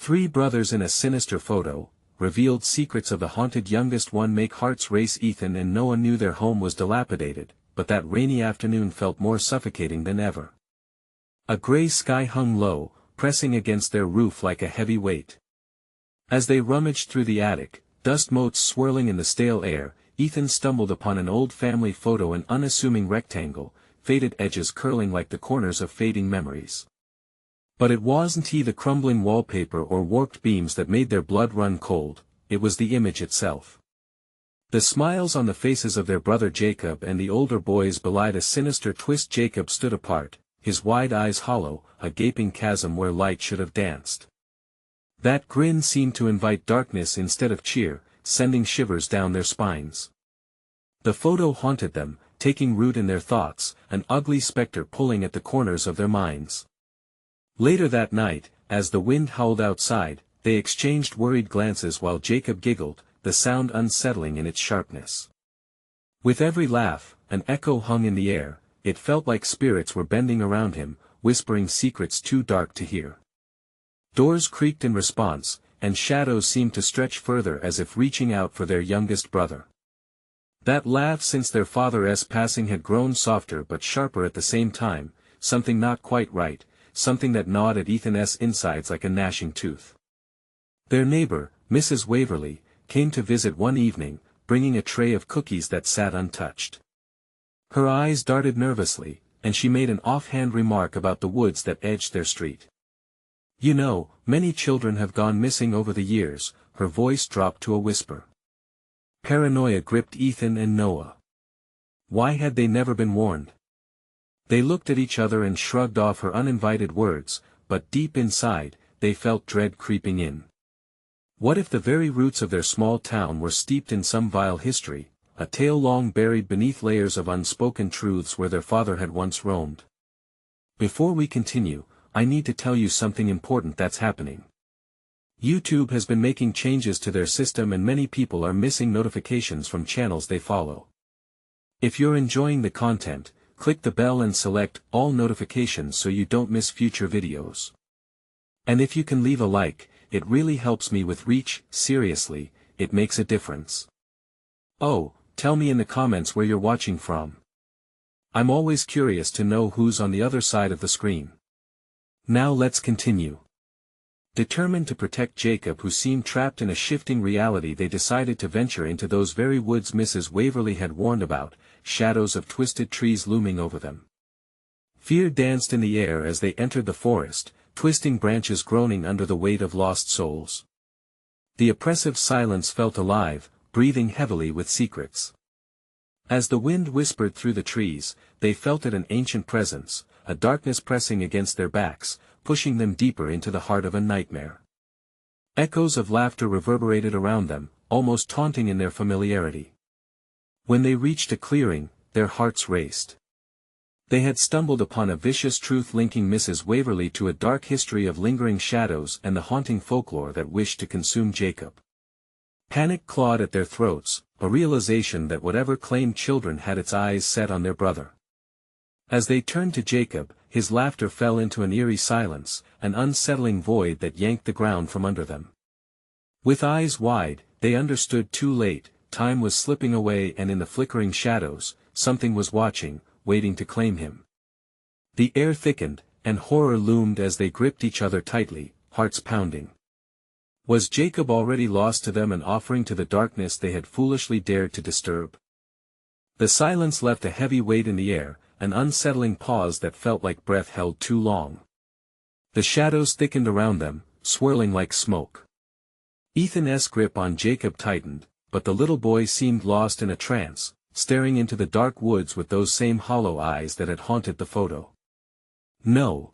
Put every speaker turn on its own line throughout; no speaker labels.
Three brothers in a sinister photo, revealed secrets of the haunted youngest one make hearts race. Ethan and Noah knew their home was dilapidated, but that rainy afternoon felt more suffocating than ever. A gray sky hung low, pressing against their roof like a heavy weight. As they rummaged through the attic, dust motes swirling in the stale air, Ethan stumbled upon an old family photo, an unassuming rectangle, faded edges curling like the corners of fading memories. But it wasn't the crumbling wallpaper or warped beams that made their blood run cold, it was the image itself. The smiles on the faces of their brother Jacob and the older boys belied a sinister twist. Jacob stood apart, his wide eyes hollow, a gaping chasm where light should have danced. That grin seemed to invite darkness instead of cheer, sending shivers down their spines. The photo haunted them, taking root in their thoughts, an ugly specter pulling at the corners of their minds. Later that night, as the wind howled outside, they exchanged worried glances while Jacob giggled, the sound unsettling in its sharpness. With every laugh, an echo hung in the air, it felt like spirits were bending around him, whispering secrets too dark to hear. Doors creaked in response, and shadows seemed to stretch further as if reaching out for their youngest brother. That laugh since their father's passing had grown softer but sharper at the same time, something not quite right, something that gnawed at Ethan's insides like a gnashing tooth. Their neighbor, Mrs. Waverly, came to visit one evening, bringing a tray of cookies that sat untouched. Her eyes darted nervously, and she made an offhand remark about the woods that edged their street. "You know, many children have gone missing over the years," her voice dropped to a whisper. Paranoia gripped Ethan and Noah. Why had they never been warned? They looked at each other and shrugged off her uninvited words, but deep inside, they felt dread creeping in. What if the very roots of their small town were steeped in some vile history, a tale long buried beneath layers of unspoken truths where their father had once roamed? Before we continue, I need to tell you something important that's happening. YouTube has been making changes to their system and many people are missing notifications from channels they follow. If you're enjoying the content, click the bell and select all notifications so you don't miss future videos. And if you can leave a like, it really helps me with reach. Seriously, it makes a difference. Oh, tell me in the comments where you're watching from. I'm always curious to know who's on the other side of the screen. Now let's continue. Determined to protect Jacob, who seemed trapped in a shifting reality, they decided to venture into those very woods Mrs. Waverly had warned about, shadows of twisted trees looming over them. Fear danced in the air as they entered the forest, twisting branches groaning under the weight of lost souls. The oppressive silence felt alive, breathing heavily with secrets. As the wind whispered through the trees, they felt it, an ancient presence, a darkness pressing against their backs, pushing them deeper into the heart of a nightmare. Echoes of laughter reverberated around them, almost taunting in their familiarity. When they reached a clearing, their hearts raced. They had stumbled upon a vicious truth linking Mrs. Waverly to a dark history of lingering shadows and the haunting folklore that wished to consume Jacob. Panic clawed at their throats, a realization that whatever claimed children had its eyes set on their brother. As they turned to Jacob, his laughter fell into an eerie silence, an unsettling void that yanked the ground from under them. With eyes wide, they understood too late, time was slipping away, and in the flickering shadows, something was watching, waiting to claim him. The air thickened, and horror loomed as they gripped each other tightly, hearts pounding. Was Jacob already lost to them and offering to the darkness they had foolishly dared to disturb? The silence left a heavy weight in the air, an unsettling pause that felt like breath held too long. The shadows thickened around them, swirling like smoke. Ethan's grip on Jacob tightened, but the little boy seemed lost in a trance, staring into the dark woods with those same hollow eyes that had haunted the photo. "No.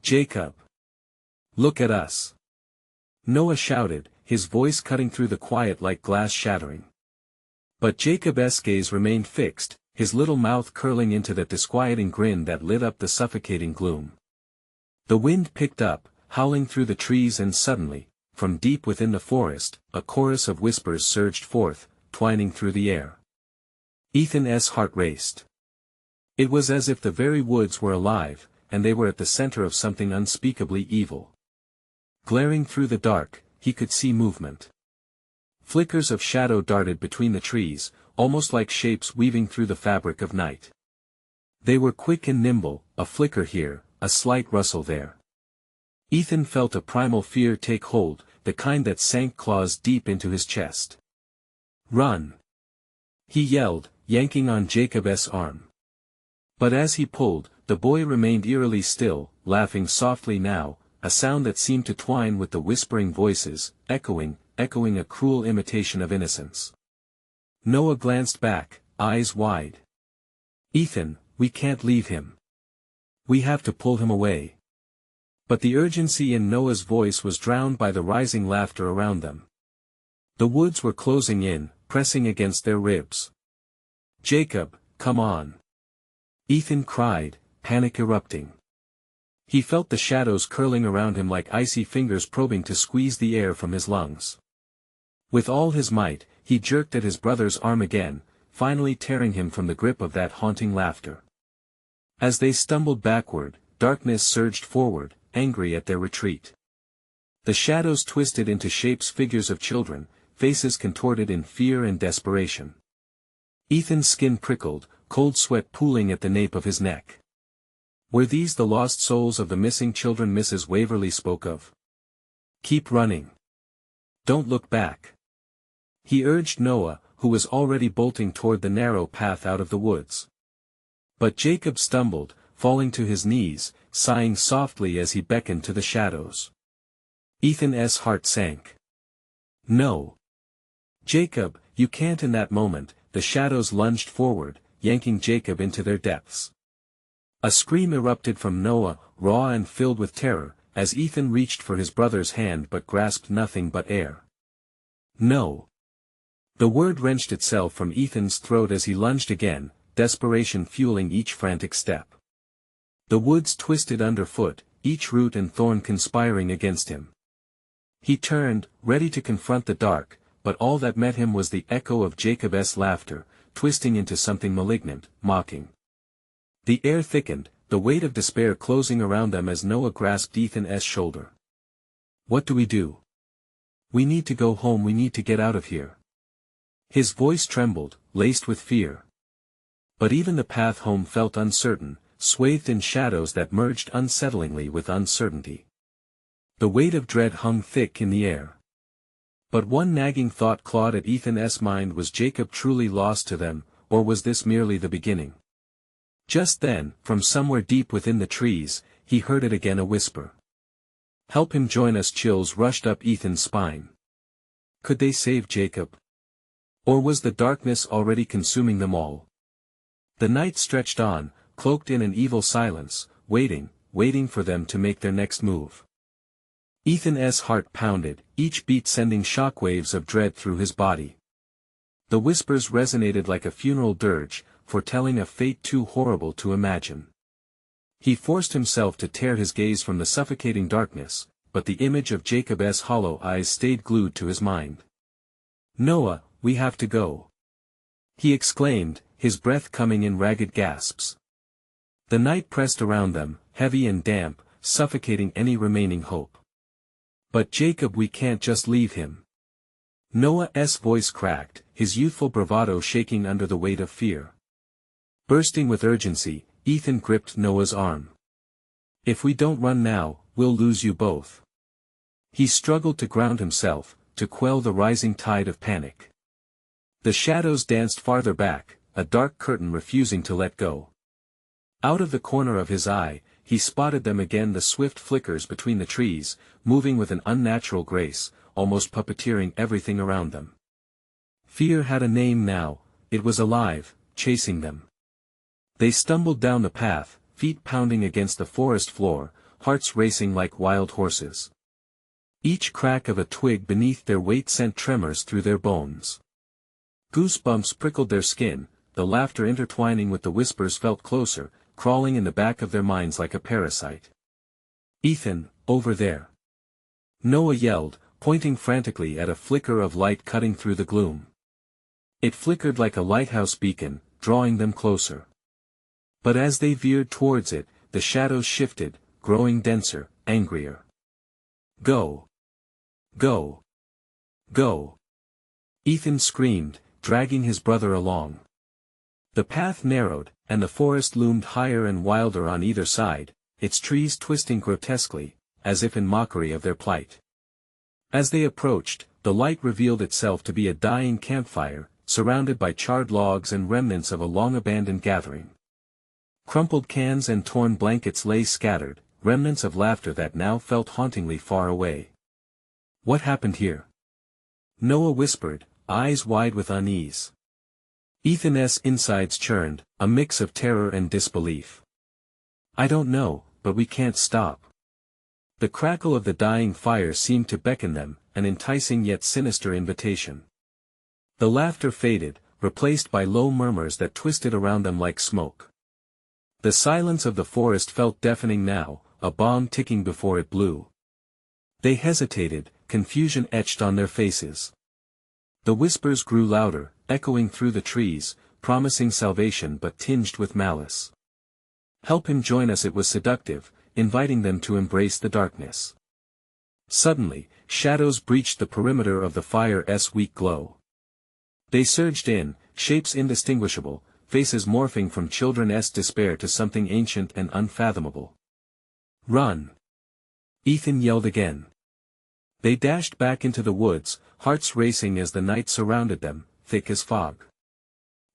Jacob. Look at us." Noah shouted, his voice cutting through the quiet like glass shattering. But Jacob's gaze remained fixed, his little mouth curling into that disquieting grin that lit up the suffocating gloom. The wind picked up, howling through the trees, and suddenly, from deep within the forest, a chorus of whispers surged forth, twining through the air. Ethan's heart raced. It was as if the very woods were alive, and they were at the center of something unspeakably evil. Glaring through the dark, he could see movement. Flickers of shadow darted between the trees, almost like shapes weaving through the fabric of night. They were quick and nimble, a flicker here, a slight rustle there. Ethan felt a primal fear take hold, the kind that sank claws deep into his chest. "Run!" he yelled, yanking on Jacob's arm. But as he pulled, the boy remained eerily still, laughing softly now, a sound that seemed to twine with the whispering voices, echoing a cruel imitation of innocence. Noah glanced back, eyes wide. "Ethan, we can't leave him. We have to pull him away." But the urgency in Noah's voice was drowned by the rising laughter around them. The woods were closing in, pressing against their ribs. "Jacob, come on!" Ethan cried, panic erupting. He felt the shadows curling around him like icy fingers probing to squeeze the air from his lungs. With all his might, he jerked at his brother's arm again, finally tearing him from the grip of that haunting laughter. As they stumbled backward, darkness surged forward, angry at their retreat. The shadows twisted into shapes, figures of children, faces contorted in fear and desperation. Ethan's skin prickled, cold sweat pooling at the nape of his neck. Were these the lost souls of the missing children Mrs. Waverly spoke of? "Keep running. Don't look back," he urged Noah, who was already bolting toward the narrow path out of the woods. But Jacob stumbled, falling to his knees, sighing softly as he beckoned to the shadows. Ethan's heart sank. "No. Jacob, you can't." In that moment, the shadows lunged forward, yanking Jacob into their depths. A scream erupted from Noah, raw and filled with terror, as Ethan reached for his brother's hand but grasped nothing but air. "No." The word wrenched itself from Ethan's throat as he lunged again, desperation fueling each frantic step. The woods twisted underfoot, each root and thorn conspiring against him. He turned, ready to confront the dark, but all that met him was the echo of Jacob's laughter, twisting into something malignant, mocking. The air thickened, the weight of despair closing around them as Noah grasped Ethan's shoulder. "What do we do? We need to go home, we need to get out of here." His voice trembled, laced with fear. But even the path home felt uncertain, swathed in shadows that merged unsettlingly with uncertainty. The weight of dread hung thick in the air. But one nagging thought clawed at Ethan's mind: was Jacob truly lost to them, or was this merely the beginning? Just then, from somewhere deep within the trees, he heard it again, a whisper. "Help him join us." Chills rushed up Ethan's spine. Could they save Jacob? Or was the darkness already consuming them all? The night stretched on, cloaked in an evil silence, waiting for them to make their next move. Ethan's heart pounded, each beat sending shockwaves of dread through his body. The whispers resonated like a funeral dirge, foretelling a fate too horrible to imagine. He forced himself to tear his gaze from the suffocating darkness, but the image of Jacob's hollow eyes stayed glued to his mind. "Noah, we have to go," he exclaimed, his breath coming in ragged gasps. The night pressed around them, heavy and damp, suffocating any remaining hope. "But Jacob, we can't just leave him." Noah's voice cracked, his youthful bravado shaking under the weight of fear. Bursting with urgency, Ethan gripped Noah's arm. "If we don't run now, we'll lose you both." He struggled to ground himself, to quell the rising tide of panic. The shadows danced farther back, a dark curtain refusing to let go. Out of the corner of his eye, he spotted them again, the swift flickers between the trees, moving with an unnatural grace, almost puppeteering everything around them. Fear had a name now, it was alive, chasing them. They stumbled down the path, feet pounding against the forest floor, hearts racing like wild horses. Each crack of a twig beneath their weight sent tremors through their bones. Goosebumps prickled their skin, the laughter intertwining with the whispers felt closer, crawling in the back of their minds like a parasite. "Ethan, over there!" Noah yelled, pointing frantically at a flicker of light cutting through the gloom. It flickered like a lighthouse beacon, drawing them closer. But as they veered towards it, the shadows shifted, growing denser, angrier. Go! Go! Go! Ethan screamed, dragging his brother along. The path narrowed, and the forest loomed higher and wilder on either side, its trees twisting grotesquely, as if in mockery of their plight. As they approached, the light revealed itself to be a dying campfire, surrounded by charred logs and remnants of a long-abandoned gathering. Crumpled cans and torn blankets lay scattered, remnants of laughter that now felt hauntingly far away. What happened here? Noah whispered, eyes wide with unease. Ethan's insides churned, a mix of terror and disbelief. I don't know, but we can't stop. The crackle of the dying fire seemed to beckon them, an enticing yet sinister invitation. The laughter faded, replaced by low murmurs that twisted around them like smoke. The silence of the forest felt deafening now, a bomb ticking before it blew. They hesitated, confusion etched on their faces. The whispers grew louder, echoing through the trees, promising salvation but tinged with malice. Help him join us, it was seductive, inviting them to embrace the darkness. Suddenly, shadows breached the perimeter of the fire's weak glow. They surged in, shapes indistinguishable, faces morphing from children's despair to something ancient and unfathomable. Run! Ethan yelled again. They dashed back into the woods, hearts racing as the night surrounded them, thick as fog.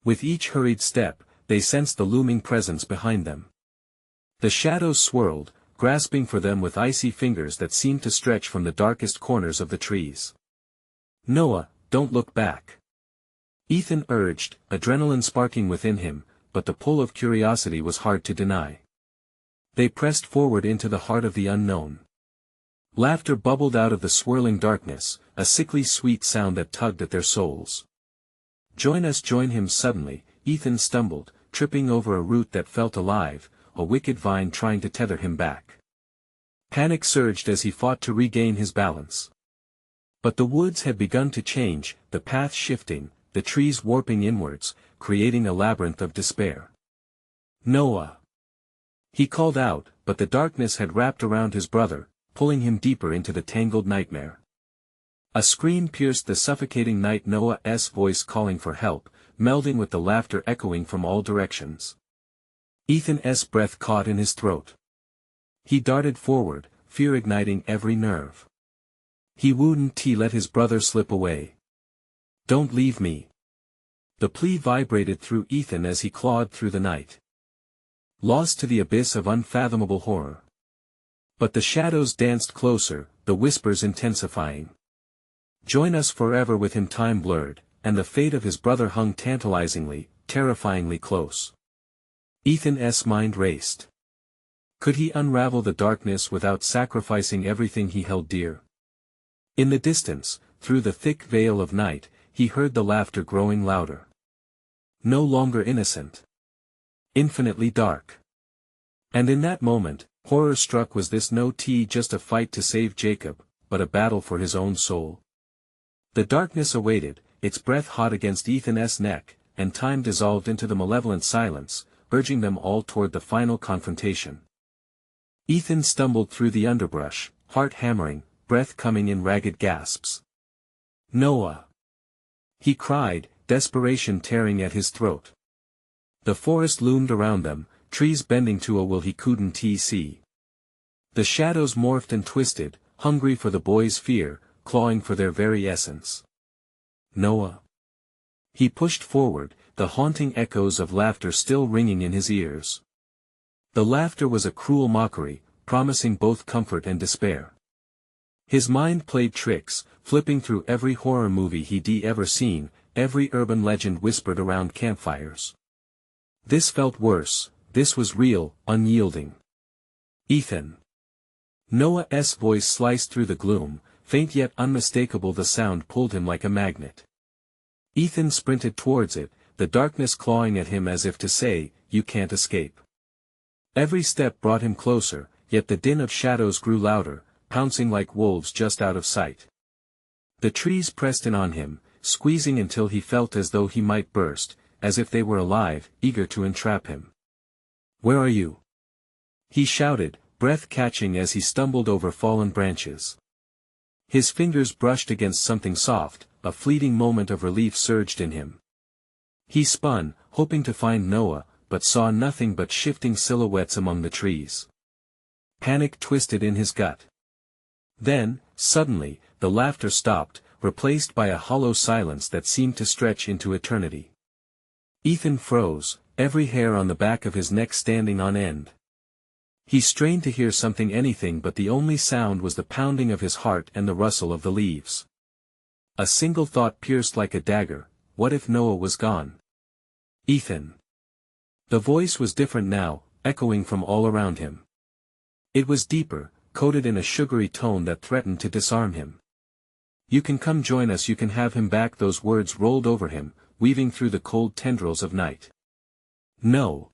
With each hurried step, they sensed the looming presence behind them. The shadows swirled, grasping for them with icy fingers that seemed to stretch from the darkest corners of the trees. Noah, don't look back. Ethan urged, adrenaline sparking within him, but the pull of curiosity was hard to deny. They pressed forward into the heart of the unknown. Laughter bubbled out of the swirling darkness, a sickly sweet sound that tugged at their souls. Join us, join him. Suddenly, Ethan stumbled, tripping over a root that felt alive, a wicked vine trying to tether him back. Panic surged as he fought to regain his balance. But the woods had begun to change, the path shifting, the trees warping inwards, creating a labyrinth of despair. Noah! He called out, but the darkness had wrapped around his brother, pulling him deeper into the tangled nightmare. A scream pierced the suffocating night, Noah's voice calling for help, melding with the laughter echoing from all directions. Ethan's breath caught in his throat. He darted forward, fear igniting every nerve. He wouldn't let his brother slip away. Don't leave me. The plea vibrated through Ethan as he clawed through the night. Lost to the abyss of unfathomable horror. But the shadows danced closer, the whispers intensifying. Join us forever. With him time blurred, and the fate of his brother hung tantalizingly, terrifyingly close. Ethan's mind raced. Could he unravel the darkness without sacrificing everything he held dear? In the distance, through the thick veil of night, he heard the laughter growing louder. No longer innocent. Infinitely dark. And in that moment, horror-struck, was this not just a fight to save Jacob, but a battle for his own soul? The darkness awaited, its breath hot against Ethan's neck, and time dissolved into the malevolent silence, urging them all toward the final confrontation. Ethan stumbled through the underbrush, heart hammering, breath coming in ragged gasps. Noah! He cried, desperation tearing at his throat. The forest loomed around them, trees bending to a will he couldn't see. The shadows morphed and twisted, hungry for the boy's fear, clawing for their very essence. Noah! He pushed forward, the haunting echoes of laughter still ringing in his ears. The laughter was a cruel mockery, promising both comfort and despair. His mind played tricks, flipping through every horror movie he'd ever seen, every urban legend whispered around campfires. This felt worse, this was real, unyielding. Ethan! Noah's voice sliced through the gloom, faint yet unmistakable. The sound pulled him like a magnet. Ethan sprinted towards it, the darkness clawing at him as if to say, you can't escape. Every step brought him closer, yet the din of shadows grew louder, pouncing like wolves just out of sight. The trees pressed in on him, squeezing until he felt as though he might burst, as if they were alive, eager to entrap him. Where are you? He shouted, breath catching as he stumbled over fallen branches. His fingers brushed against something soft, a fleeting moment of relief surged in him. He spun, hoping to find Noah, but saw nothing but shifting silhouettes among the trees. Panic twisted in his gut. Then, suddenly, the laughter stopped, replaced by a hollow silence that seemed to stretch into eternity. Ethan froze, every hair on the back of his neck standing on end. He strained to hear anything, but the only sound was the pounding of his heart and the rustle of the leaves. A single thought pierced like a dagger: what if Noah was gone? Ethan. The voice was different now, echoing from all around him. It was deeper, coated in a sugary tone that threatened to disarm him. "You can come join us, you can have him back." Those words rolled over him, weaving through the cold tendrils of night. "No.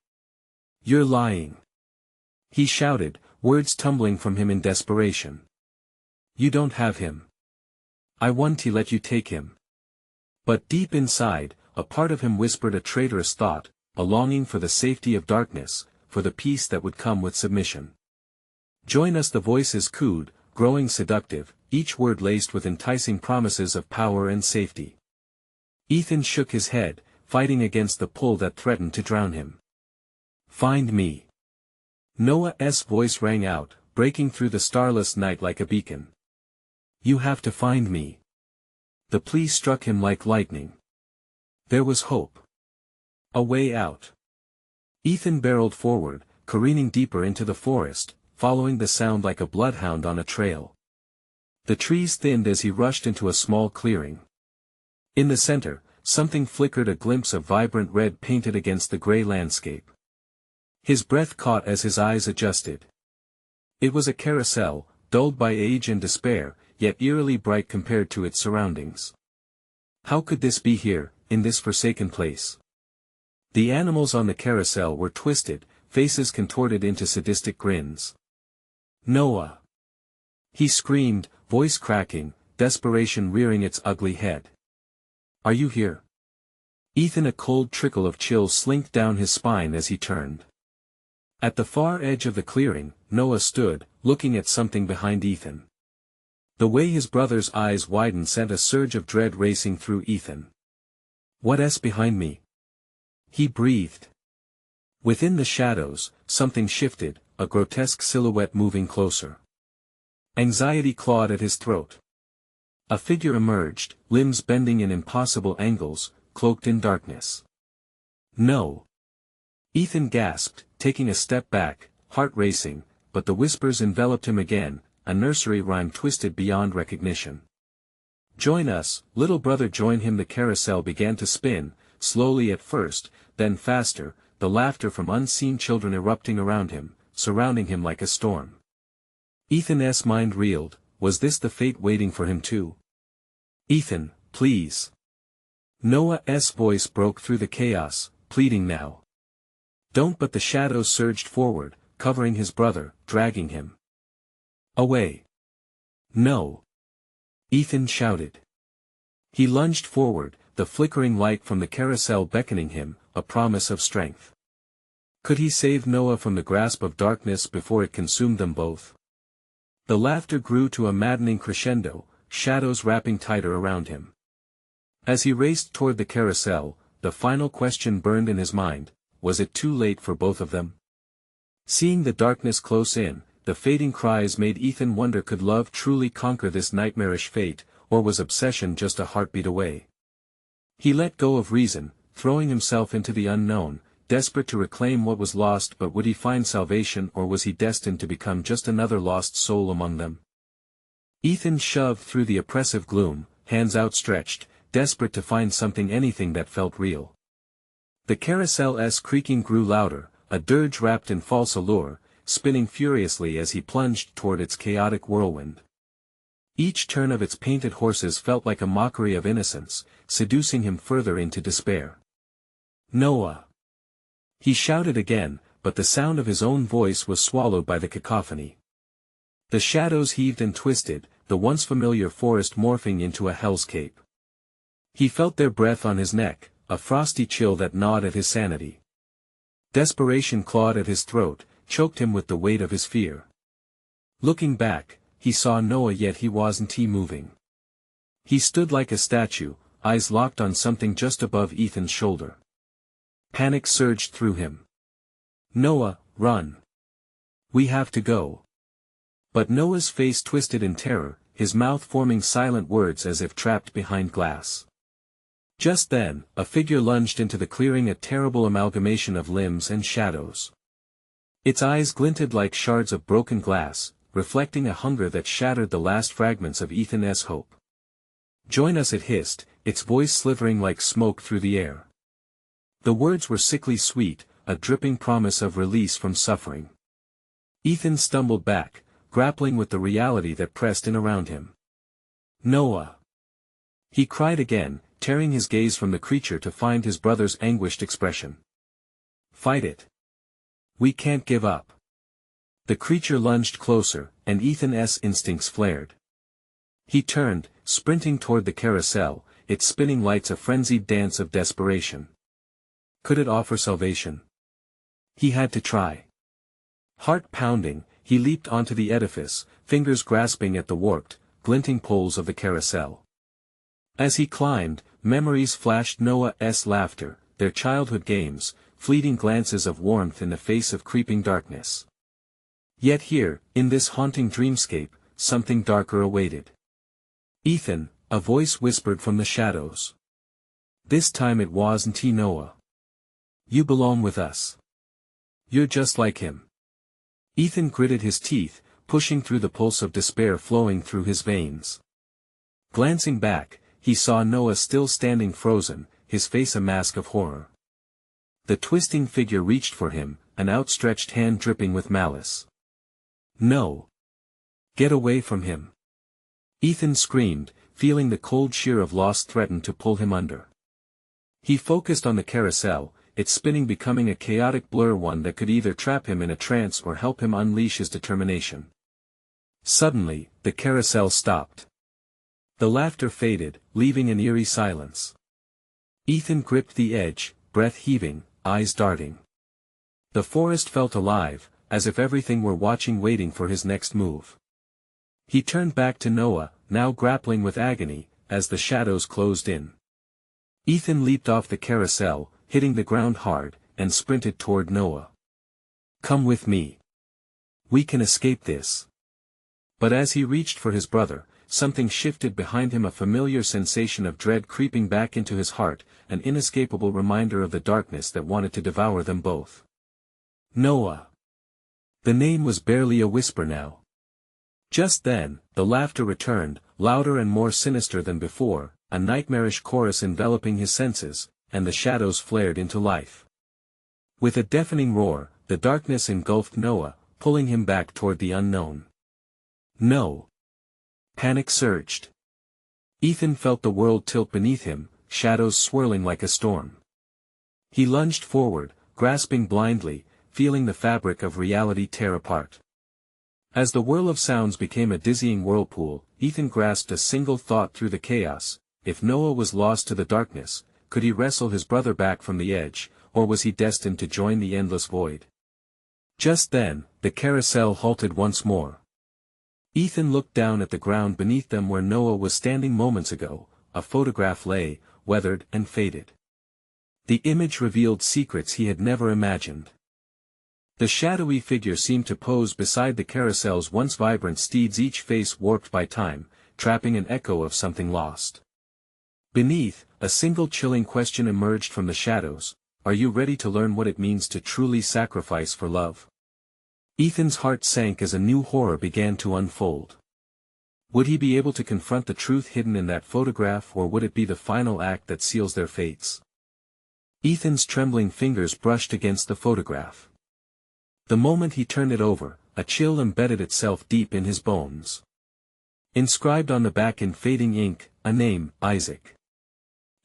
You're lying," he shouted, words tumbling from him in desperation. "You don't have him. I want to let you take him." But deep inside, a part of him whispered a traitorous thought, a longing for the safety of darkness, for the peace that would come with submission. "Join us," the voices cooed, growing seductive, each word laced with enticing promises of power and safety. Ethan shook his head, fighting against the pull that threatened to drown him. "Find me." Noah's voice rang out, breaking through the starless night like a beacon. "You have to find me." The plea struck him like lightning. There was hope. A way out. Ethan barreled forward, careening deeper into the forest, following the sound like a bloodhound on a trail. The trees thinned as he rushed into a small clearing. In the center, something flickered, a glimpse of vibrant red painted against the gray landscape. His breath caught as his eyes adjusted. It was a carousel, dulled by age and despair, yet eerily bright compared to its surroundings. How could this be here, in this forsaken place? The animals on the carousel were twisted, faces contorted into sadistic grins. "Noah!" he screamed, voice cracking, desperation rearing its ugly head. "Are you here?" Ethan, a cold trickle of chills slinked down his spine as he turned. At the far edge of the clearing, Noah stood, looking at something behind Ethan. The way his brother's eyes widened sent a surge of dread racing through Ethan. "What's behind me?" he breathed. Within the shadows, something shifted, a grotesque silhouette moving closer. Anxiety clawed at his throat. A figure emerged, limbs bending in impossible angles, cloaked in darkness. "No!" Ethan gasped, taking a step back, heart racing, but the whispers enveloped him again, a nursery rhyme twisted beyond recognition. "Join us, little brother, join him." The carousel began to spin, slowly at first, then faster, the laughter from unseen children erupting around him, surrounding him like a storm. Ethan's mind reeled. Was this the fate waiting for him too? "Ethan, please." Noah's voice broke through the chaos, pleading now. "Don't!" But the shadows surged forward, covering his brother, dragging him away. "No!" Ethan shouted. He lunged forward, the flickering light from the carousel beckoning him, a promise of strength. Could he save Noah from the grasp of darkness before it consumed them both? The laughter grew to a maddening crescendo, shadows wrapping tighter around him. As he raced toward the carousel, the final question burned in his mind: was it too late for both of them? Seeing the darkness close in, the fading cries made Ethan wonder, could love truly conquer this nightmarish fate, or was obsession just a heartbeat away? He let go of reason, throwing himself into the unknown, desperate to reclaim what was lost. But would he find salvation, or was he destined to become just another lost soul among them? Ethan shoved through the oppressive gloom, hands outstretched, desperate to find something, anything that felt real. The carousel's creaking grew louder, a dirge wrapped in false allure, spinning furiously as he plunged toward its chaotic whirlwind. Each turn of its painted horses felt like a mockery of innocence, seducing him further into despair. "Noah!" he shouted again, but the sound of his own voice was swallowed by the cacophony. The shadows heaved and twisted, the once familiar forest morphing into a hellscape. He felt their breath on his neck, a frosty chill that gnawed at his sanity. Desperation clawed at his throat, choked him with the weight of his fear. Looking back, he saw Noah, yet he wasn't moving. He stood like a statue, eyes locked on something just above Ethan's shoulder. Panic surged through him. "Noah, run! We have to go." But Noah's face twisted in terror, his mouth forming silent words as if trapped behind glass. Just then, a figure lunged into the clearing, a terrible amalgamation of limbs and shadows. Its eyes glinted like shards of broken glass, reflecting a hunger that shattered the last fragments of Ethan's hope. "Join us," it hissed, its voice slithering like smoke through the air. The words were sickly sweet, a dripping promise of release from suffering. Ethan stumbled back, grappling with the reality that pressed in around him. "Noah!" he cried again, tearing his gaze from the creature to find his brother's anguished expression. "Fight it! We can't give up." The creature lunged closer, and Ethan's instincts flared. He turned, sprinting toward the carousel, its spinning lights a frenzied dance of desperation. Could it offer salvation? He had to try. Heart pounding, he leaped onto the edifice, fingers grasping at the warped, glinting poles of the carousel. As he climbed, memories flashed: Noah's laughter, their childhood games, fleeting glances of warmth in the face of creeping darkness. Yet here, in this haunting dreamscape, something darker awaited. "Ethan," a voice whispered from the shadows. This time it wasn't Noah. "You belong with us. You're just like him." Ethan gritted his teeth, pushing through the pulse of despair flowing through his veins. Glancing back, he saw Noah still standing frozen, his face a mask of horror. The twisting figure reached for him, an outstretched hand dripping with malice. "No! Get away from him!" Ethan screamed, feeling the cold shear of loss threaten to pull him under. He focused on the carousel, its spinning becoming a chaotic blur, one that could either trap him in a trance or help him unleash his determination. Suddenly, the carousel stopped. The laughter faded, leaving an eerie silence. Ethan gripped the edge, breath heaving, eyes darting. The forest felt alive, as if everything were watching, waiting for his next move. He turned back to Noah, now grappling with agony, as the shadows closed in. Ethan leaped off the carousel, hitting the ground hard, and sprinted toward Noah. "Come with me. We can escape this." But as he reached for his brother, something shifted behind him, a familiar sensation of dread creeping back into his heart, an inescapable reminder of the darkness that wanted to devour them both. "Noah!" The name was barely a whisper now. Just then, the laughter returned, louder and more sinister than before, a nightmarish chorus enveloping his senses, and the shadows flared into life. With a deafening roar, the darkness engulfed Noah, pulling him back toward the unknown. "No!" Panic surged. Ethan felt the world tilt beneath him, shadows swirling like a storm. He lunged forward, grasping blindly, feeling the fabric of reality tear apart. As the whirl of sounds became a dizzying whirlpool, Ethan grasped a single thought through the chaos: if Noah was lost to the darkness, could he wrestle his brother back from the edge, or was he destined to join the endless void? Just then, the carousel halted once more. Ethan looked down at the ground beneath them where Noah was standing moments ago. A photograph lay, weathered and faded. The image revealed secrets he had never imagined. The shadowy figure seemed to pose beside the carousel's once vibrant steeds, each face warped by time, trapping an echo of something lost. Beneath, a single chilling question emerged from the shadows: "Are you ready to learn what it means to truly sacrifice for love?" Ethan's heart sank as a new horror began to unfold. Would he be able to confront the truth hidden in that photograph, or would it be the final act that seals their fates? Ethan's trembling fingers brushed against the photograph. The moment he turned it over, a chill embedded itself deep in his bones. Inscribed on the back in fading ink, a name: Isaac.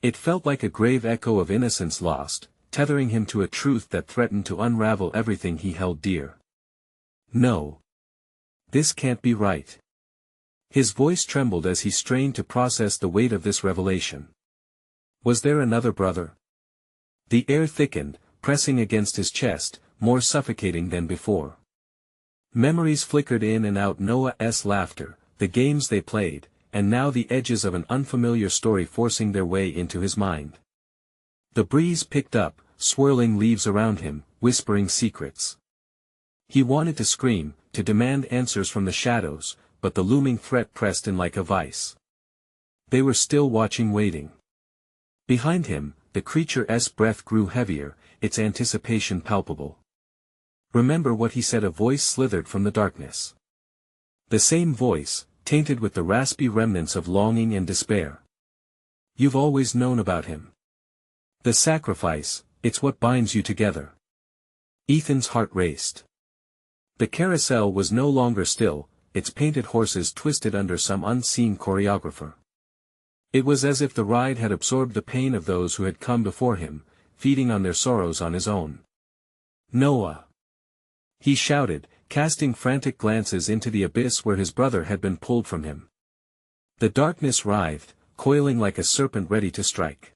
It felt like a grave echo of innocence lost, tethering him to a truth that threatened to unravel everything he held dear. "No. This can't be right." His voice trembled as he strained to process the weight of this revelation. Was there another brother? The air thickened, pressing against his chest, more suffocating than before. Memories flickered in and out, Noah's laughter, the games they played, and now the edges of an unfamiliar story forcing their way into his mind. The breeze picked up, swirling leaves around him, whispering secrets. He wanted to scream, to demand answers from the shadows, but the looming threat pressed in like a vice. They were still watching, waiting. Behind him, the creature's breath grew heavier, its anticipation palpable. "Remember what he said," a voice slithered from the darkness. The same voice, tainted with the raspy remnants of longing and despair. "You've always known about him. The sacrifice, it's what binds you together." Ethan's heart raced. The carousel was no longer still, its painted horses twisted under some unseen choreographer. It was as if the ride had absorbed the pain of those who had come before him, feeding on their sorrows on his own. "Noah!" he shouted, casting frantic glances into the abyss where his brother had been pulled from him. The darkness writhed, coiling like a serpent ready to strike.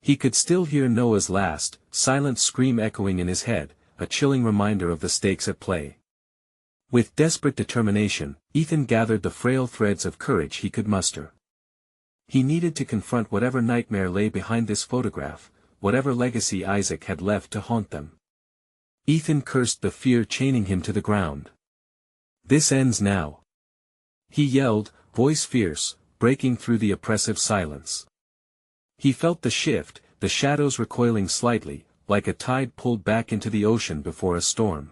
He could still hear Noah's last, silent scream echoing in his head, a chilling reminder of the stakes at play. With desperate determination, Ethan gathered the frail threads of courage he could muster. He needed to confront whatever nightmare lay behind this photograph, whatever legacy Isaac had left to haunt them. Ethan cursed the fear chaining him to the ground. "This ends now," he yelled, voice fierce, breaking through the oppressive silence. He felt the shift, the shadows recoiling slightly, like a tide pulled back into the ocean before a storm.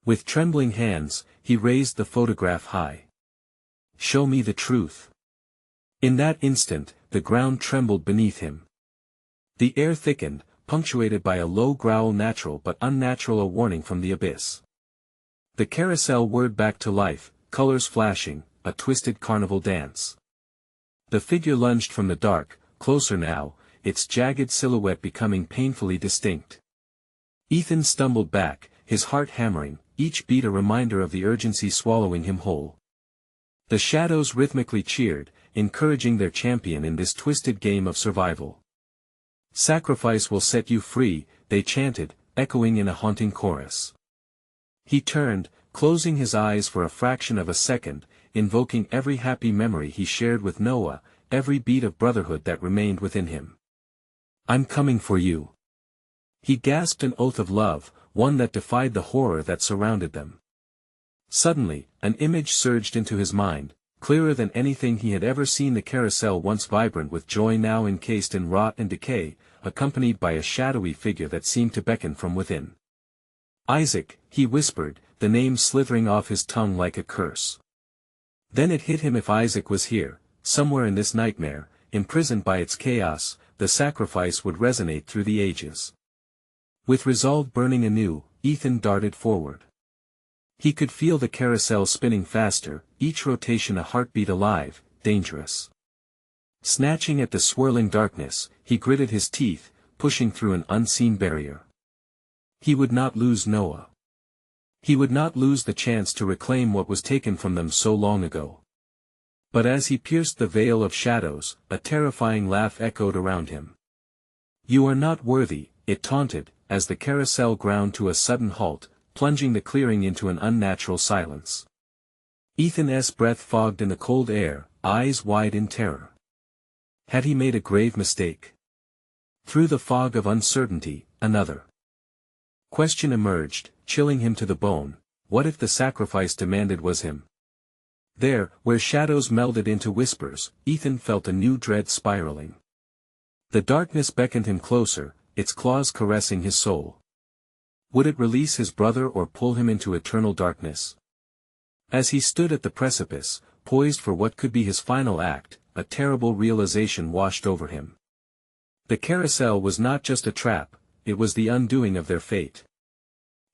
With trembling hands, he raised the photograph high. "Show me the truth." In that instant, the ground trembled beneath him. The air thickened, punctuated by a low growl, natural but unnatural, a warning from the abyss. The carousel whirred back to life, colors flashing, a twisted carnival dance. The figure lunged from the dark, closer now, its jagged silhouette becoming painfully distinct. Ethan stumbled back, his heart hammering, each beat a reminder of the urgency swallowing him whole. The shadows rhythmically cheered, encouraging their champion in this twisted game of survival. "Sacrifice will set you free," they chanted, echoing in a haunting chorus. He turned, closing his eyes for a fraction of a second, invoking every happy memory he shared with Noah, every beat of brotherhood that remained within him. "I'm coming for you." He gasped an oath of love, one that defied the horror that surrounded them. Suddenly, an image surged into his mind, clearer than anything he had ever seen, the carousel once vibrant with joy now encased in rot and decay, accompanied by a shadowy figure that seemed to beckon from within. "Isaac," he whispered, the name slithering off his tongue like a curse. Then it hit him: if Isaac was here, somewhere in this nightmare, imprisoned by its chaos, the sacrifice would resonate through the ages. With resolve burning anew, Ethan darted forward. He could feel the carousel spinning faster, each rotation a heartbeat alive, dangerous. Snatching at the swirling darkness, he gritted his teeth, pushing through an unseen barrier. He would not lose Noah. He would not lose the chance to reclaim what was taken from them so long ago. But as he pierced the veil of shadows, a terrifying laugh echoed around him. "You are not worthy," it taunted, as the carousel ground to a sudden halt, plunging the clearing into an unnatural silence. Ethan's breath fogged in the cold air, eyes wide in terror. Had he made a grave mistake? Through the fog of uncertainty, another question emerged, chilling him to the bone: what if the sacrifice demanded was him? There, where shadows melded into whispers, Ethan felt a new dread spiraling. The darkness beckoned him closer, its claws caressing his soul. Would it release his brother or pull him into eternal darkness? As he stood at the precipice, poised for what could be his final act, a terrible realization washed over him. The carousel was not just a trap, it was the undoing of their fate.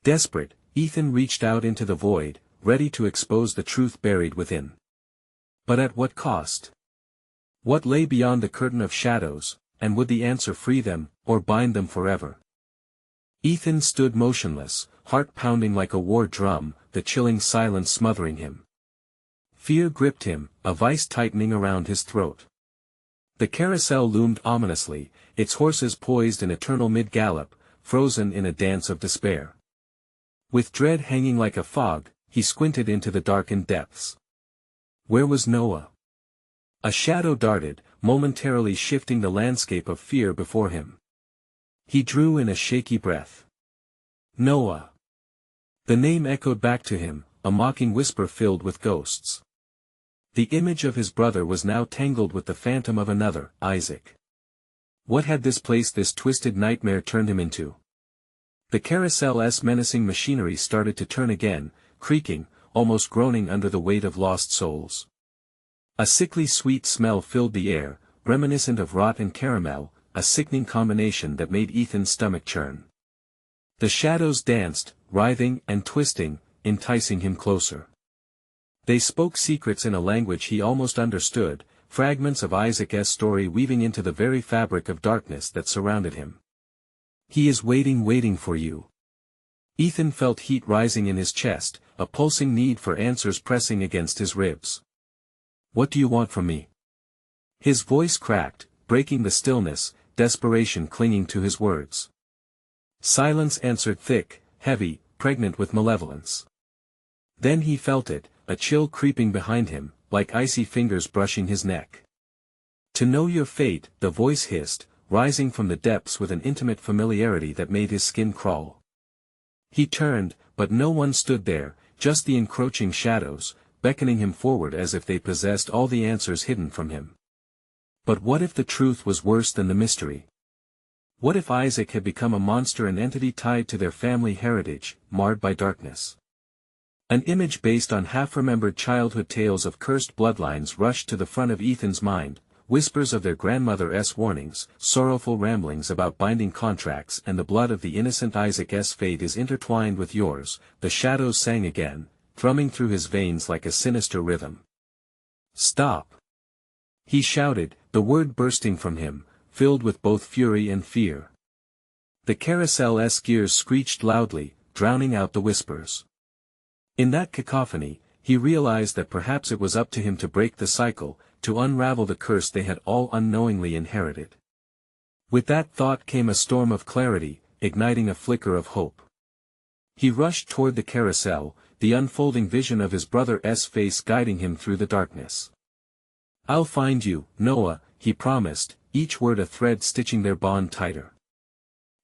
Desperate, Ethan reached out into the void, ready to expose the truth buried within. But at what cost? What lay beyond the curtain of shadows, and would the answer free them, or bind them forever? Ethan stood motionless, heart pounding like a war drum, the chilling silence smothering him. Fear gripped him, a vice tightening around his throat. The carousel loomed ominously, its horses poised in eternal mid-gallop, frozen in a dance of despair. With dread hanging like a fog, he squinted into the darkened depths. Where was Noah? A shadow darted, momentarily shifting the landscape of fear before him. He drew in a shaky breath. Noah. The name echoed back to him, a mocking whisper filled with ghosts. The image of his brother was now tangled with the phantom of another, Isaac. What had this place, this twisted nightmare, turned him into? The carousel's menacing machinery started to turn again, creaking, almost groaning under the weight of lost souls. A sickly sweet smell filled the air, reminiscent of rot and caramel, a sickening combination that made Ethan's stomach churn. The shadows danced, writhing and twisting, enticing him closer. They spoke secrets in a language he almost understood, fragments of Isaac's story weaving into the very fabric of darkness that surrounded him. He is waiting for you. Ethan felt heat rising in his chest, a pulsing need for answers pressing against his ribs. What do you want from me? His voice cracked, breaking the stillness, desperation clinging to his words. Silence answered, thick, heavy, pregnant with malevolence. Then he felt it, a chill creeping behind him, like icy fingers brushing his neck. To know your fate, the voice hissed, rising from the depths with an intimate familiarity that made his skin crawl. He turned, but no one stood there, just the encroaching shadows, beckoning him forward as if they possessed all the answers hidden from him. But what if the truth was worse than the mystery? What if Isaac had become a monster, an entity tied to their family heritage, marred by darkness? An image based on half-remembered childhood tales of cursed bloodlines rushed to the front of Ethan's mind, whispers of their grandmother's warnings, sorrowful ramblings about binding contracts, and the blood of the innocent Isaac's fate is intertwined with yours, the shadows sang again, thrumming through his veins like a sinister rhythm. Stop! He shouted, the word bursting from him, filled with both fury and fear. The carousel's gears screeched loudly, drowning out the whispers. In that cacophony, he realized that perhaps it was up to him to break the cycle, to unravel the curse they had all unknowingly inherited. With that thought came a storm of clarity, igniting a flicker of hope. He rushed toward the carousel, the unfolding vision of his brother's face guiding him through the darkness. I'll find you, Noah, he promised, each word a thread stitching their bond tighter.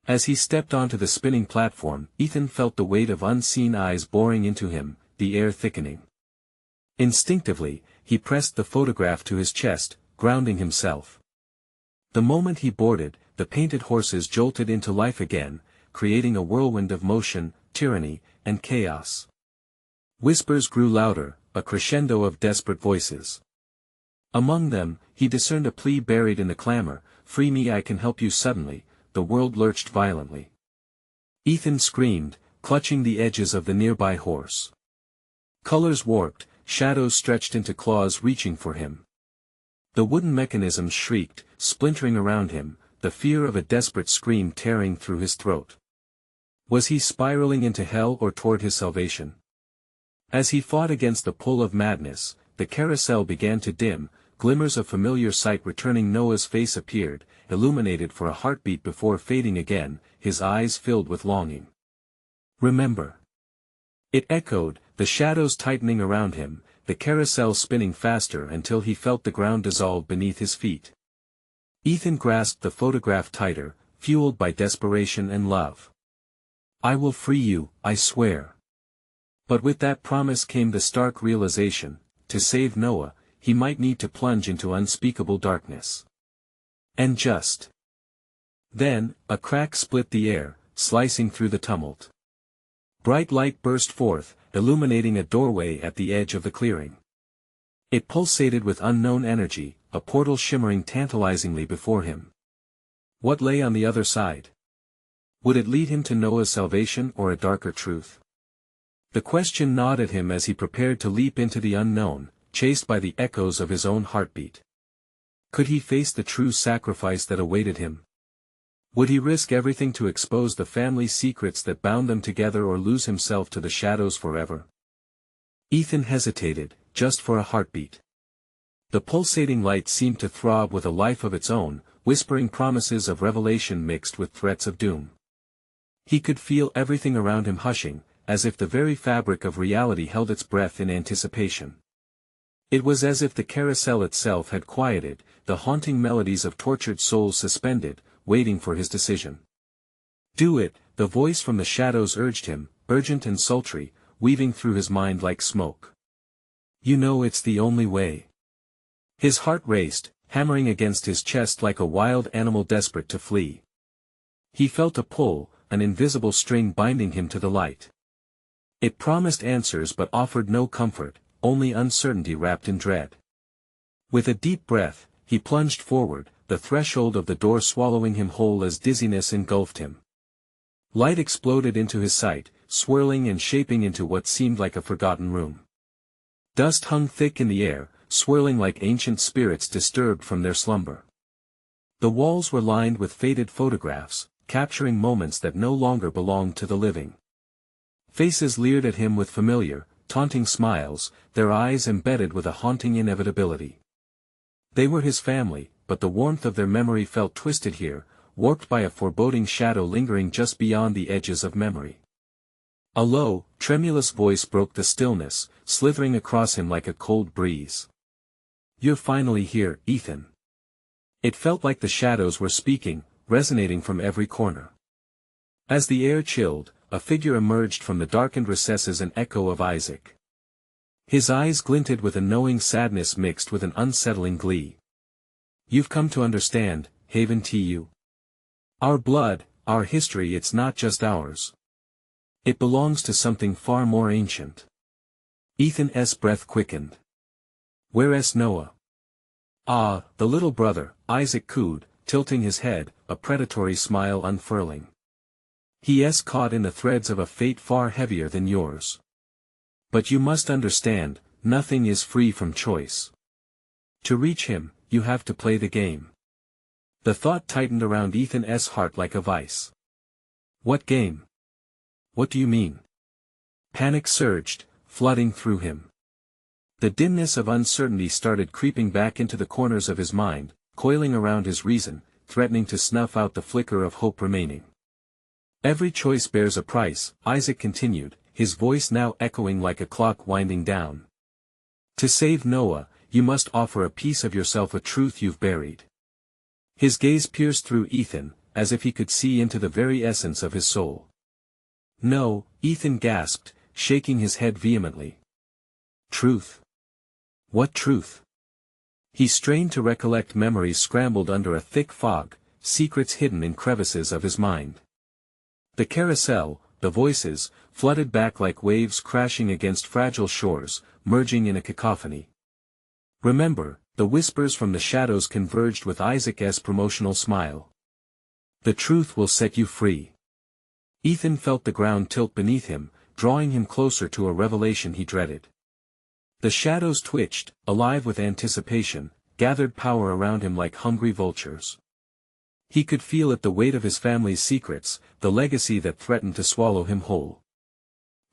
As he stepped onto the spinning platform, Ethan felt the weight of unseen eyes boring into him, the air thickening. Instinctively, he pressed the photograph to his chest, grounding himself. The moment he boarded, the painted horses jolted into life again, creating a whirlwind of motion, tyranny, and chaos. Whispers grew louder, a crescendo of desperate voices. Among them, he discerned a plea buried in the clamor, "Free me, I can help you." Suddenly, the world lurched violently. Ethan screamed, clutching the edges of the nearby horse. Colors warped, shadows stretched into claws reaching for him. The wooden mechanisms shrieked, splintering around him, the fear of a desperate scream tearing through his throat. Was he spiraling into hell or toward his salvation? As he fought against the pull of madness, the carousel began to dim, glimmers of familiar sight returning. Noah's face appeared, illuminated for a heartbeat before fading again, his eyes filled with longing. Remember. It echoed, the shadows tightening around him, the carousel spinning faster until he felt the ground dissolve beneath his feet. Ethan grasped the photograph tighter, fueled by desperation and love. I will free you, I swear. But with that promise came the stark realization, to save Noah, he might need to plunge into unspeakable darkness. And just then, a crack split the air, slicing through the tumult. Bright light burst forth, illuminating a doorway at the edge of the clearing. It pulsated with unknown energy, a portal shimmering tantalizingly before him. What lay on the other side? Would it lead him to Noah's salvation or a darker truth? The question gnawed at him as he prepared to leap into the unknown, chased by the echoes of his own heartbeat. Could he face the true sacrifice that awaited him? Would he risk everything to expose the family secrets that bound them together, or lose himself to the shadows forever? Ethan hesitated, just for a heartbeat. The pulsating light seemed to throb with a life of its own, whispering promises of revelation mixed with threats of doom. He could feel everything around him hushing, as if the very fabric of reality held its breath in anticipation. It was as if the carousel itself had quieted, the haunting melodies of tortured souls suspended, waiting for his decision. "Do it," the voice from the shadows urged him, urgent and sultry, weaving through his mind like smoke. "You know it's the only way." His heart raced, hammering against his chest like a wild animal desperate to flee. He felt a pull, an invisible string binding him to the light. It promised answers but offered no comfort, only uncertainty wrapped in dread. With a deep breath, he plunged forward, the threshold of the door swallowing him whole as dizziness engulfed him. Light exploded into his sight, swirling and shaping into what seemed like a forgotten room. Dust hung thick in the air, swirling like ancient spirits disturbed from their slumber. The walls were lined with faded photographs, capturing moments that no longer belonged to the living. Faces leered at him with familiar, taunting smiles, their eyes embedded with a haunting inevitability. They were his family, but the warmth of their memory felt twisted here, warped by a foreboding shadow lingering just beyond the edges of memory. A low, tremulous voice broke the stillness, slithering across him like a cold breeze. "You're finally here, Ethan." It felt like the shadows were speaking, resonating from every corner. As the air chilled, a figure emerged from the darkened recesses, an echo of Isaac. His eyes glinted with a knowing sadness mixed with an unsettling glee. "You've come to understand, Haven Tu. Our blood, our history, it's not just ours. It belongs to something far more ancient." Ethan's breath quickened. "Where's Noah?" "Ah," the little brother, Isaac cooed, tilting his head, a predatory smile unfurling. "He's caught in the threads of a fate far heavier than yours. But you must understand, nothing is free from choice. To reach him, you have to play the game." The thought tightened around Ethan's heart like a vice. "What game? What do you mean?" Panic surged, flooding through him. The dimness of uncertainty started creeping back into the corners of his mind, coiling around his reason, threatening to snuff out the flicker of hope remaining. "Every choice bears a price," Isaac continued, his voice now echoing like a clock winding down. "To save Noah, you must offer a piece of yourself, a truth you've buried." His gaze pierced through Ethan, as if he could see into the very essence of his soul. "No," Ethan gasped, shaking his head vehemently. "Truth? What truth?" He strained to recollect memories scrambled under a thick fog, secrets hidden in crevices of his mind. The carousel, the voices, flooded back like waves crashing against fragile shores, merging in a cacophony. "Remember," the whispers from the shadows converged with Isaac's promotional smile. "The truth will set you free." Ethan felt the ground tilt beneath him, drawing him closer to a revelation he dreaded. The shadows twitched, alive with anticipation, gathered power around him like hungry vultures. He could feel it, the weight of his family's secrets, the legacy that threatened to swallow him whole.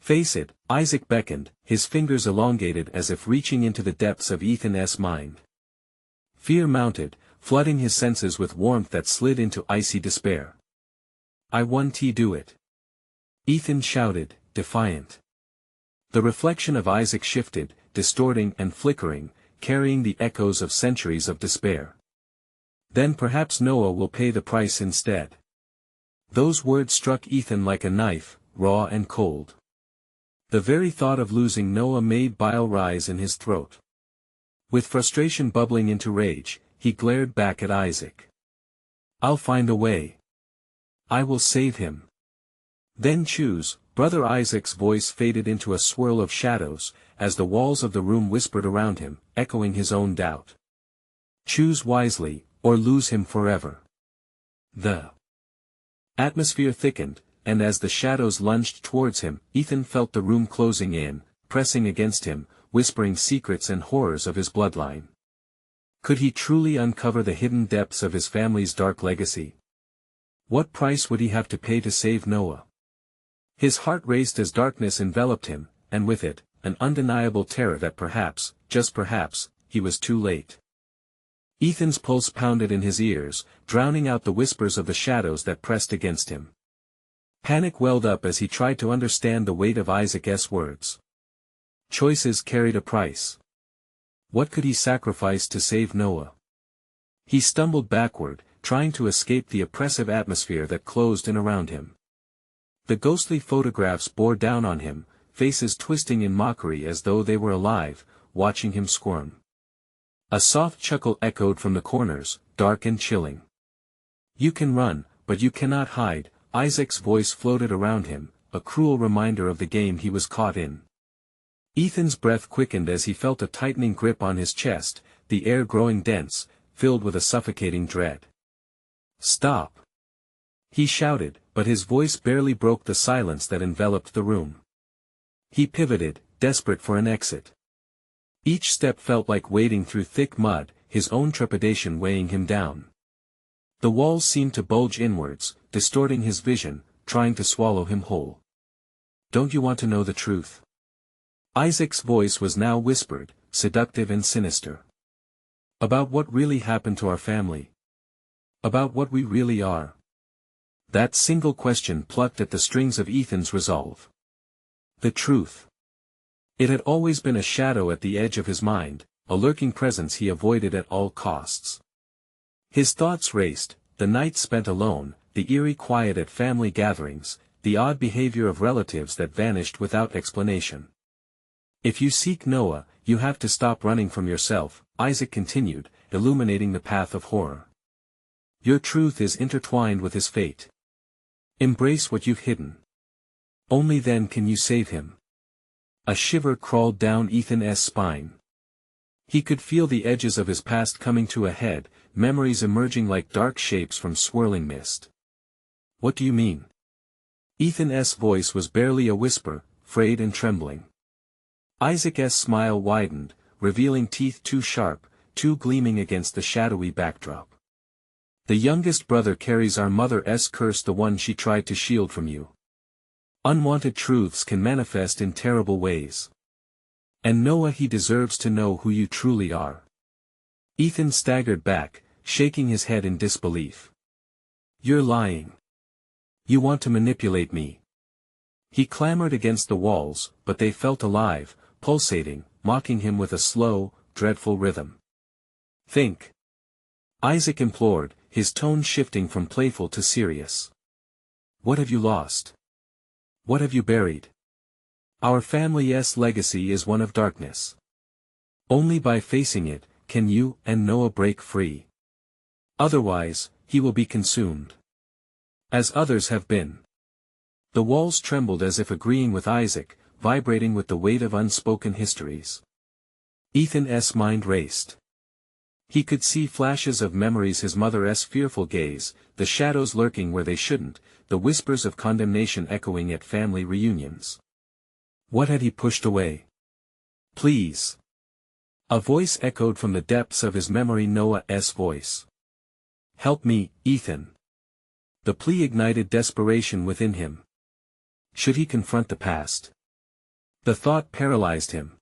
"Face it," Isaac beckoned, his fingers elongated as if reaching into the depths of Ethan's mind. Fear mounted, flooding his senses with warmth that slid into icy despair. "I want to do it," Ethan shouted, defiant. The reflection of Isaac shifted, distorting and flickering, carrying the echoes of centuries of despair. "Then perhaps Noah will pay the price instead." Those words struck Ethan like a knife, raw and cold. The very thought of losing Noah made bile rise in his throat. With frustration bubbling into rage, he glared back at Isaac. "I'll find a way. I will save him." "Then choose," Brother Isaac's voice faded into a swirl of shadows, as the walls of the room whispered around him, echoing his own doubt. "Choose wisely, or lose him forever." The atmosphere thickened, and as the shadows lunged towards him, Ethan felt the room closing in, pressing against him, whispering secrets and horrors of his bloodline. Could he truly uncover the hidden depths of his family's dark legacy? What price would he have to pay to save Noah? His heart raced as darkness enveloped him, and with it, an undeniable terror that perhaps, just perhaps, he was too late. Ethan's pulse pounded in his ears, drowning out the whispers of the shadows that pressed against him. Panic welled up as he tried to understand the weight of Isaac's words. Choices carried a price. What could he sacrifice to save Noah? He stumbled backward, trying to escape the oppressive atmosphere that closed in around him. The ghostly photographs bore down on him, faces twisting in mockery as though they were alive, watching him squirm. A soft chuckle echoed from the corners, dark and chilling. You can run, but you cannot hide, Isaac's voice floated around him, a cruel reminder of the game he was caught in. Ethan's breath quickened as he felt a tightening grip on his chest, the air growing dense, filled with a suffocating dread. Stop! He shouted, but his voice barely broke the silence that enveloped the room. He pivoted, desperate for an exit. Each step felt like wading through thick mud, his own trepidation weighing him down. The walls seemed to bulge inwards, distorting his vision, trying to swallow him whole. Don't you want to know the truth? Isaac's voice was now whispered, seductive and sinister. About what really happened to our family? About what we really are? That single question plucked at the strings of Ethan's resolve. The truth. It had always been a shadow at the edge of his mind, a lurking presence he avoided at all costs. His thoughts raced, the nights spent alone, the eerie quiet at family gatherings, the odd behavior of relatives that vanished without explanation. If you seek Noah, you have to stop running from yourself, Isaac continued, illuminating the path of horror. Your truth is intertwined with his fate. Embrace what you've hidden. Only then can you save him. A shiver crawled down Ethan's spine. He could feel the edges of his past coming to a head, memories emerging like dark shapes from swirling mist. What do you mean? Ethan's voice was barely a whisper, frayed and trembling. Isaac's smile widened, revealing teeth too sharp, too gleaming against the shadowy backdrop. The youngest brother carries our mother's curse, the one she tried to shield from you. Unwanted truths can manifest in terrible ways. And Noah, he deserves to know who you truly are. Ethan staggered back, shaking his head in disbelief. You're lying. You want to manipulate me. He clambered against the walls, but they felt alive, pulsating, mocking him with a slow, dreadful rhythm. Think. Isaac implored, his tone shifting from playful to serious. What have you lost? What have you buried? Our family's legacy is one of darkness. Only by facing it, can you and Noah break free. Otherwise, he will be consumed. As others have been. The walls trembled as if agreeing with Isaac, vibrating with the weight of unspoken histories. Ethan's mind raced. He could see flashes of memories, his mother's fearful gaze, the shadows lurking where they shouldn't, the whispers of condemnation echoing at family reunions. What had he pushed away? Please. A voice echoed from the depths of his memory, Noah's voice. Help me, Ethan. The plea ignited desperation within him. Should he confront the past? The thought paralyzed him.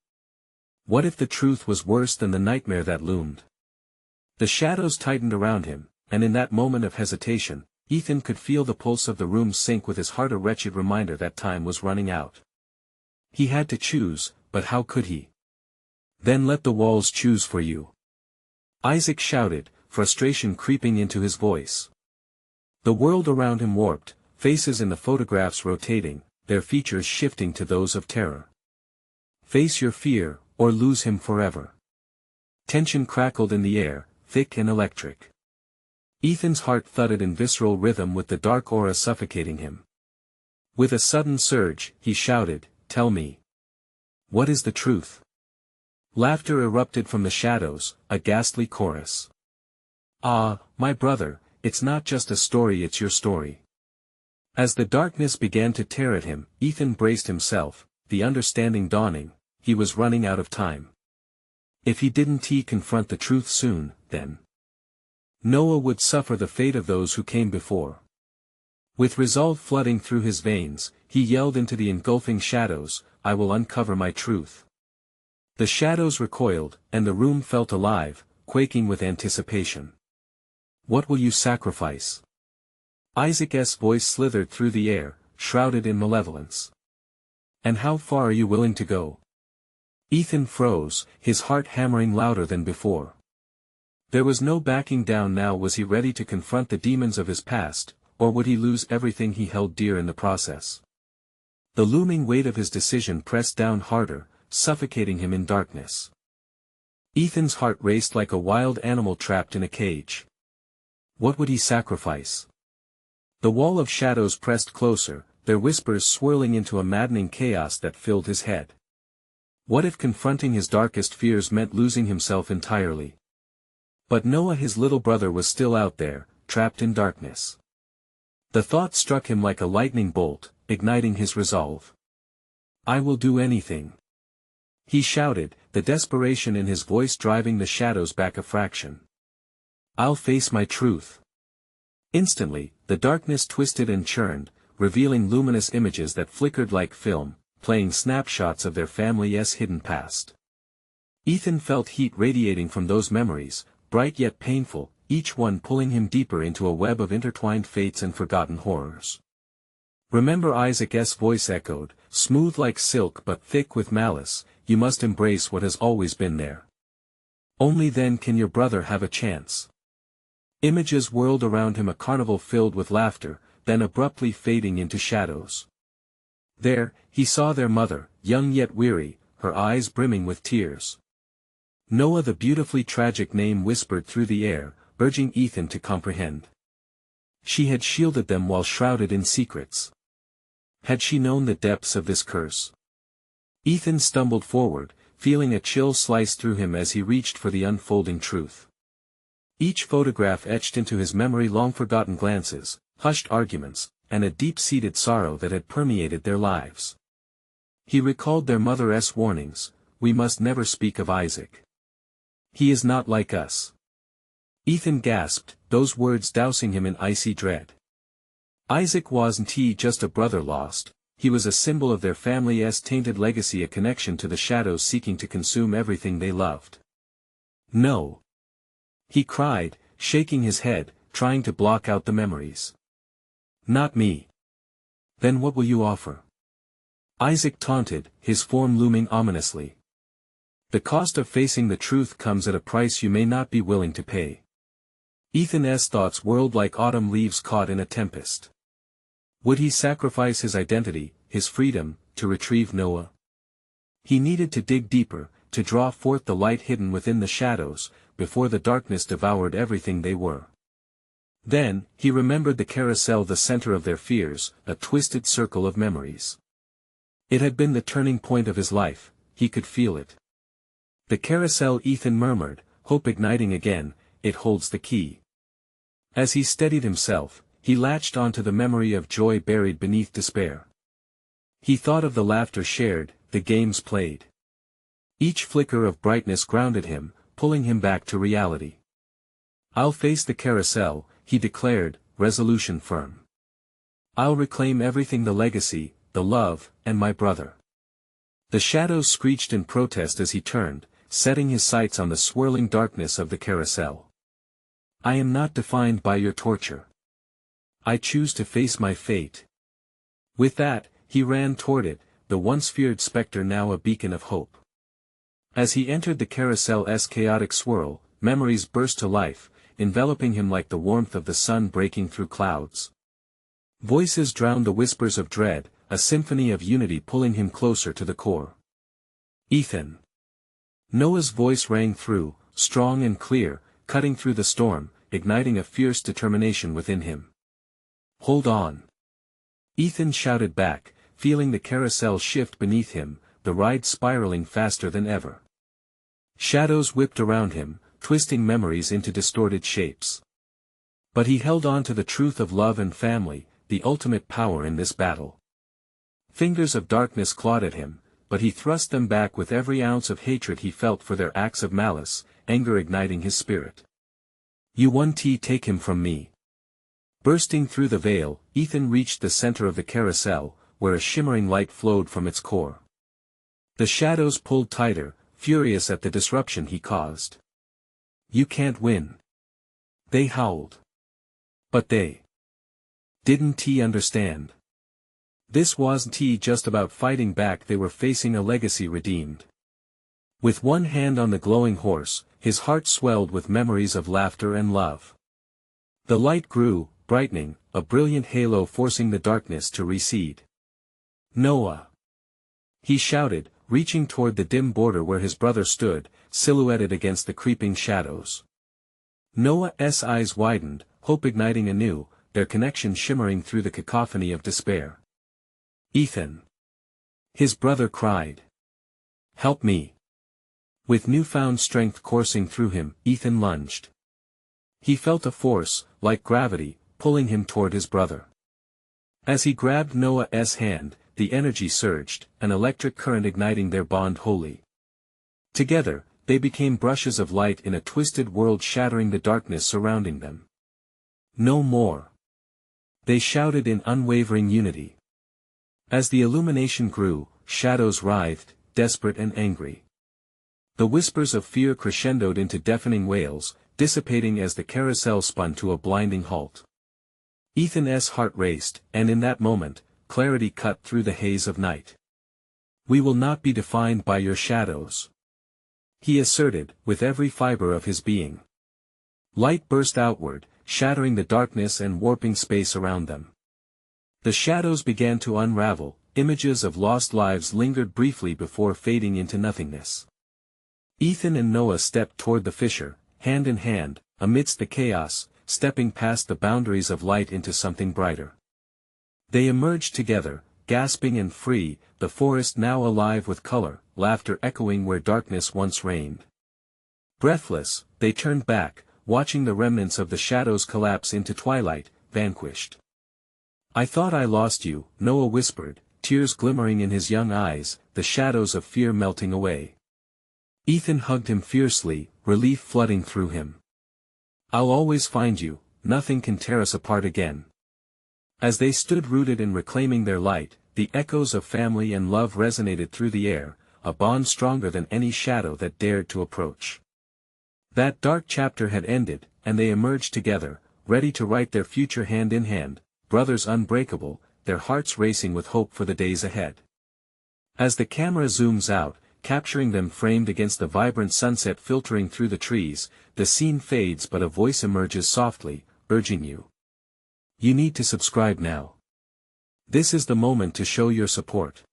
What if the truth was worse than the nightmare that loomed? The shadows tightened around him, and in that moment of hesitation, Ethan could feel the pulse of the room sink, with his heart a wretched reminder that time was running out. He had to choose, but how could he? Then let the walls choose for you. Isaac shouted, frustration creeping into his voice. The world around him warped, faces in the photographs rotating, their features shifting to those of terror. Face your fear, or lose him forever. Tension crackled in the air, thick and electric. Ethan's heart thudded in visceral rhythm with the dark aura suffocating him. With a sudden surge, he shouted, Tell me. What is the truth? Laughter erupted from the shadows, a ghastly chorus. Ah, my brother, it's not just a story, it's your story. As the darkness began to tear at him, Ethan braced himself, the understanding dawning, he was running out of time. If he didn't confront the truth soon, then Noah would suffer the fate of those who came before. With resolve flooding through his veins, he yelled into the engulfing shadows, I will uncover my truth. The shadows recoiled, and the room felt alive, quaking with anticipation. What will you sacrifice? Isaac's voice slithered through the air, shrouded in malevolence. And how far are you willing to go? Ethan froze, his heart hammering louder than before. There was no backing down now. Was he ready to confront the demons of his past, or would he lose everything he held dear in the process? The looming weight of his decision pressed down harder, suffocating him in darkness. Ethan's heart raced like a wild animal trapped in a cage. What would he sacrifice? The wall of shadows pressed closer, their whispers swirling into a maddening chaos that filled his head. What if confronting his darkest fears meant losing himself entirely? But Noah, his little brother, was still out there, trapped in darkness. The thought struck him like a lightning bolt, igniting his resolve. I will do anything, he shouted, the desperation in his voice driving the shadows back a fraction. I'll face my truth. Instantly, the darkness twisted and churned, revealing luminous images that flickered like film, playing snapshots of their family's hidden past. Ethan felt heat radiating from those memories, bright yet painful, each one pulling him deeper into a web of intertwined fates and forgotten horrors. Remember, Isaac's voice echoed, smooth like silk but thick with malice, you must embrace what has always been there. Only then can your brother have a chance. Images whirled around him, a carnival filled with laughter, then abruptly fading into shadows. There, he saw their mother, young yet weary, her eyes brimming with tears. Noah, the beautifully tragic name whispered through the air, urging Ethan to comprehend. She had shielded them while shrouded in secrets. Had she known the depths of this curse? Ethan stumbled forward, feeling a chill slice through him as he reached for the unfolding truth. Each photograph etched into his memory long-forgotten glances, hushed arguments, and a deep-seated sorrow that had permeated their lives. He recalled their mother's warnings, we must never speak of Isaac. He is not like us. Ethan gasped, those words dousing him in icy dread. Isaac wasn't just a brother lost, he was a symbol of their family's tainted legacy, a connection to the shadows seeking to consume everything they loved. No, he cried, shaking his head, trying to block out the memories. Not me. Then what will you offer? Isaac taunted, his form looming ominously. The cost of facing the truth comes at a price you may not be willing to pay. Ethan's thoughts whirled like autumn leaves caught in a tempest. Would he sacrifice his identity, his freedom, to retrieve Noah? He needed to dig deeper, to draw forth the light hidden within the shadows, before the darkness devoured everything they were. Then, he remembered the carousel, the center of their fears, a twisted circle of memories. It had been the turning point of his life, he could feel it. The carousel, Ethan murmured, hope igniting again, it holds the key. As he steadied himself, he latched onto the memory of joy buried beneath despair. He thought of the laughter shared, the games played. Each flicker of brightness grounded him, pulling him back to reality. I'll face the carousel, he declared, resolution firm. I'll reclaim everything, the legacy, the love, and my brother. The shadows screeched in protest as he turned, setting his sights on the swirling darkness of the carousel. I am not defined by your torture. I choose to face my fate. With that, he ran toward it, the once feared specter now a beacon of hope. As he entered the carousel's chaotic swirl, memories burst to life, enveloping him like the warmth of the sun breaking through clouds. Voices drowned the whispers of dread, a symphony of unity pulling him closer to the core. Ethan. Noah's voice rang through, strong and clear, cutting through the storm, igniting a fierce determination within him. Hold on. Ethan shouted back, feeling the carousel shift beneath him, the ride spiraling faster than ever. Shadows whipped around him, twisting memories into distorted shapes. But he held on to the truth of love and family, the ultimate power in this battle. Fingers of darkness clawed at him, but he thrust them back with every ounce of hatred he felt for their acts of malice, anger igniting his spirit. You won't take him from me. Bursting through the veil, Ethan reached the center of the carousel, where a shimmering light flowed from its core. The shadows pulled tighter, furious at the disruption he caused. You can't win. They howled. But they didn't understand. This wasn't just about fighting back, they were facing a legacy redeemed. With one hand on the glowing horse, his heart swelled with memories of laughter and love. The light grew, brightening, a brilliant halo forcing the darkness to recede. "Noah!" he shouted, reaching toward the dim border where his brother stood, silhouetted against the creeping shadows. Noah's eyes widened, hope igniting anew, their connection shimmering through the cacophony of despair. "Ethan!" his brother cried. "Help me!" With newfound strength coursing through him, Ethan lunged. He felt a force, like gravity, pulling him toward his brother. As he grabbed Noah's hand, the energy surged, an electric current igniting their bond wholly. Together, they became brushes of light in a twisted world, shattering the darkness surrounding them. "No more!" they shouted in unwavering unity. As the illumination grew, shadows writhed, desperate and angry. The whispers of fear crescendoed into deafening wails, dissipating as the carousel spun to a blinding halt. Ethan's heart raced, and in that moment, clarity cut through the haze of night. "We will not be defined by your shadows," he asserted, with every fiber of his being. Light burst outward, shattering the darkness and warping space around them. The shadows began to unravel, images of lost lives lingered briefly before fading into nothingness. Ethan and Noah stepped toward the fissure, hand in hand, amidst the chaos, stepping past the boundaries of light into something brighter. They emerged together, gasping and free, the forest now alive with color, laughter echoing where darkness once reigned. Breathless, they turned back, watching the remnants of the shadows collapse into twilight, vanquished. "I thought I lost you," Noah whispered, tears glimmering in his young eyes, the shadows of fear melting away. Ethan hugged him fiercely, relief flooding through him. "I'll always find you, nothing can tear us apart again." As they stood rooted in reclaiming their light, the echoes of family and love resonated through the air, a bond stronger than any shadow that dared to approach. That dark chapter had ended, and they emerged together, ready to write their future hand in hand, brothers unbreakable, their hearts racing with hope for the days ahead. As the camera zooms out, capturing them framed against the vibrant sunset filtering through the trees, the scene fades but a voice emerges softly, urging you. You need to subscribe now. This is the moment to show your support.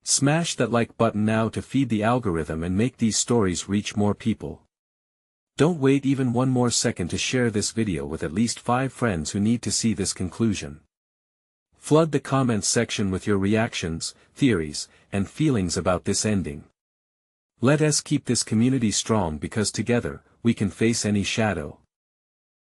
Smash that like button now to feed the algorithm and make these stories reach more people. Don't wait even one more second to share this video with at least 5 friends who need to see this conclusion. Flood the comments section with your reactions, theories, and feelings about this ending. Let us keep this community strong because together, we can face any shadow.